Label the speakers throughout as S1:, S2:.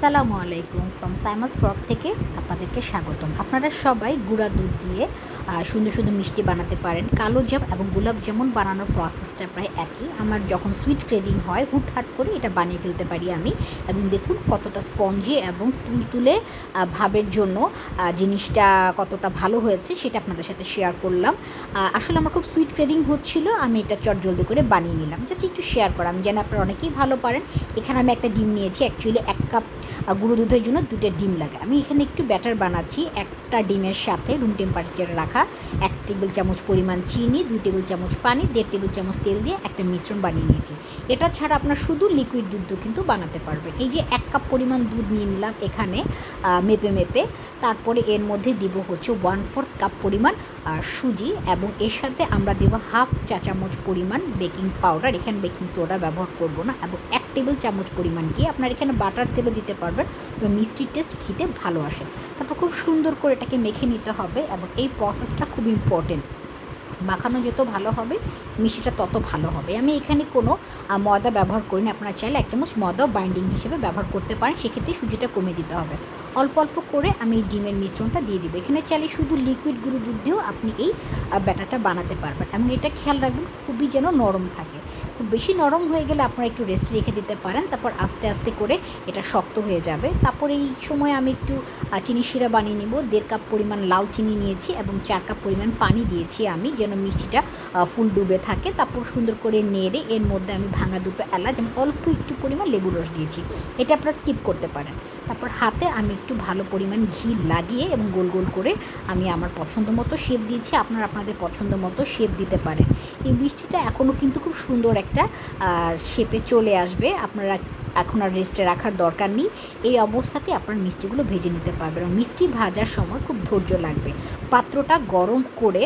S1: সালামু আলাইকুম from Saima's frock থেকে আপনাদেরকে স্বাগতম। আপনারা সবাই গুঁড়া দুধ দিয়ে সুন্দর সুন্দর মিষ্টি বানাতে পারেন। কালো জাম এবং গোলাপ জামুন বানানোর প্রসেসটা প্রায় একই। আমার যখন সুইট ক্রেভিং হয় হুটহাট করে এটা বানিয়ে ফেলতে পারি আমি। এবং দেখুন কতটা স্পঞ্জি এবং তুলতুলে ভাবের জন্য জিনিসটা কতটা ভালো হয়েছে সেটা আপনাদের সাথে শেয়ার করলাম। আসলে আমার খুব সুইট ক্রেভিং হচ্ছিল, আমি এটা চটজলদি করে বানিয়ে নিলাম, জাস্ট একটু শেয়ার করা। আমি জানি আপনারা অনেকেই ভালো পারেন। এখানে আমি একটা ডিম নিয়েছি, অ্যাকচুয়ালি 1 কাপ গুঁড়ো দুধের জন্য 2টা ডিম লাগে। আমি এখানে একটু ব্যাটার বানাচ্ছি। একটা ডিমের সাথে রুম টেম্পারেচারে রাখা 1 টেবিল চামচ পরিমাণ চিনি, 2 টেবিল চামচ পানি, 1.5 টেবিল চামচ তেল দিয়ে একটা মিশ্রণ বানিয়ে নিয়েছি। এটা ছাড়া আপনার শুধু লিকুইড দুধও কিন্তু বানাতে পারবেন। এই যে 1 কাপ পরিমাণ দুধ নিয়ে নিলাম এখানে মেপে। তারপরে এর মধ্যে দিব হচ্ছে 1/4 কাপ পরিমাণ সুজি, এবং এর সাথে আমরা দেবো হাফ চা চামচ পরিমাণ বেকিং পাউডার। এখানে বেকিং সোডা ব্যবহার করব না। এবং 1 টেবিল চামচ পরিমাণ ঘি, আপনার এখানে বাটার তেলও দিতে পারবেন, এবং মিষ্টির টেস্ট ঘিতে ভালো আসে। তারপর খুব সুন্দর করে এটাকে মেখে নিতে হবে, এবং এই প্রসেসটা খুব ইম্পর্টেন্ট। মাখানো যত ভালো হবে মিষ্টিটা তত ভালো হবে। আমি এখানে কোনো ময়দা ব্যবহার করি না। আপনারা চাইলে 1 চামচ ময়দাও বাইন্ডিং হিসেবে ব্যবহার করতে পারেন, সেক্ষেত্রে সুজিটা কমে দিতে হবে। অল্প অল্প করে আমি ডিমের মিশ্রণটা দিয়ে দিব। এখানে চাইলে শুধু লিকুইড গুঁড়ো দুধ দিয়েও আপনি এই ব্যাটারটা বানাতে পারবেন, এবং এটা খেয়াল রাখবেন খুবই যেন নরম থাকে। খুব বেশি নরম হয়ে গেলে আপনারা একটু রেস্টে রেখে দিতে পারেন, তারপর আস্তে আস্তে করে এটা শক্ত হয়ে যাবে। তারপর এই সময় আমি একটু চিনি শিরা বানিয়ে নিব। 1.5 কাপ পরিমাণ লাল চিনি নিয়েছি, এবং 4 কাপ পরিমাণ পানি দিয়েছি আমি, যেন মিষ্টিটা ফুল ডুবে থাকে। তারপর সুন্দর করে নেড়ে এর মধ্যে আমি ভাঙা 2টো এলাচ এবং অল্প একটু পরিমাণ লেবুর রস দিয়েছি। এটা আপনারা স্কিপ করতে পারেন। তারপর হাতে আমি একটু ভালো পরিমাণ ঘি লাগিয়ে এবং গোল গোল করে আমি আমার পছন্দ মতো শেপ দিয়েছি। আপনারা আপনাদের পছন্দ মতো শেপ দিতে পারেন। এই মিষ্টিটা এখনও কিন্তু খুব সুন্দর একটা শেপে চলে আসবে। আপনারা এখন আর রেস্টে রাখার দরকার নেই। এই অবস্থাতে আপনার মিষ্টিগুলো ভেজে নিতে পারবেন, এবং মিষ্টি ভাজার সময় খুব ধৈর্য লাগবে। পাত্রটা গরম করে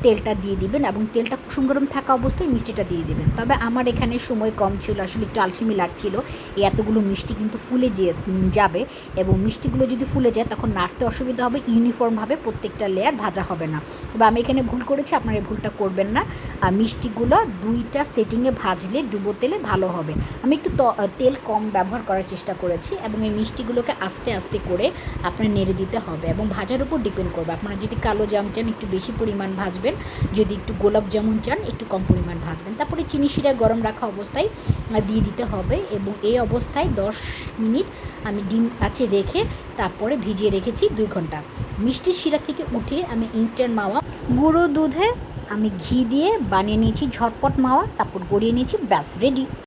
S1: তেলটা দিয়ে দিবেন, এবং তেলটা কুসুম গরম থাকা অবস্থায় মিষ্টিটা দিয়ে দেবেন। তবে আমার এখানে সময় কম ছিল, আসলে একটু আলসেমি লাগছিল। এই এতগুলো মিষ্টি কিন্তু ফুলে যাবে, এবং মিষ্টিগুলো যদি ফুলে যায় তখন নাড়তে অসুবিধা হবে, ইউনিফর্মভাবে প্রত্যেকটা লেয়ার ভাজা হবে না। তবে আমি এখানে ভুল করেছি, আপনারা এই ভুলটা করবেন না। মিষ্টিগুলো 2টা সেটিংয়ে ভাজলে ডুবো তেলে ভালো হবে। আমি একটু তেল কম ব্যবহার করার চেষ্টা করেছি, এবং এই মিষ্টিগুলোকে আস্তে আস্তে করে আপনার নেড়ে দিতে হবে, এবং ভাজার উপর ডিপেন্ড করবে। আপনারা যদি কালো জাম চান একটু বেশি পরিমাণ ভাজবেন, যদি একটু গোলাপ জামুন চান একটু কম পরিমাণ ভাজবেন। তারপরে চিনি শিরা গরম রাখা অবস্থায় দিয়ে দিতে হবে, এবং এই অবস্থায় 10 মিনিট আমি ডিম আছে রেখে তারপরে ভিজিয়ে রেখেছি 2 ঘন্টা। মিষ্টির শিরা থেকে উঠে আমি ইনস্ট্যান্ট মাওয়া গুঁড়ো দুধে আমি ঘি দিয়ে বানিয়ে নিয়েছি ঝটপট মাওয়া, তারপর গড়িয়ে নিয়েছি, ব্যাস রেডি।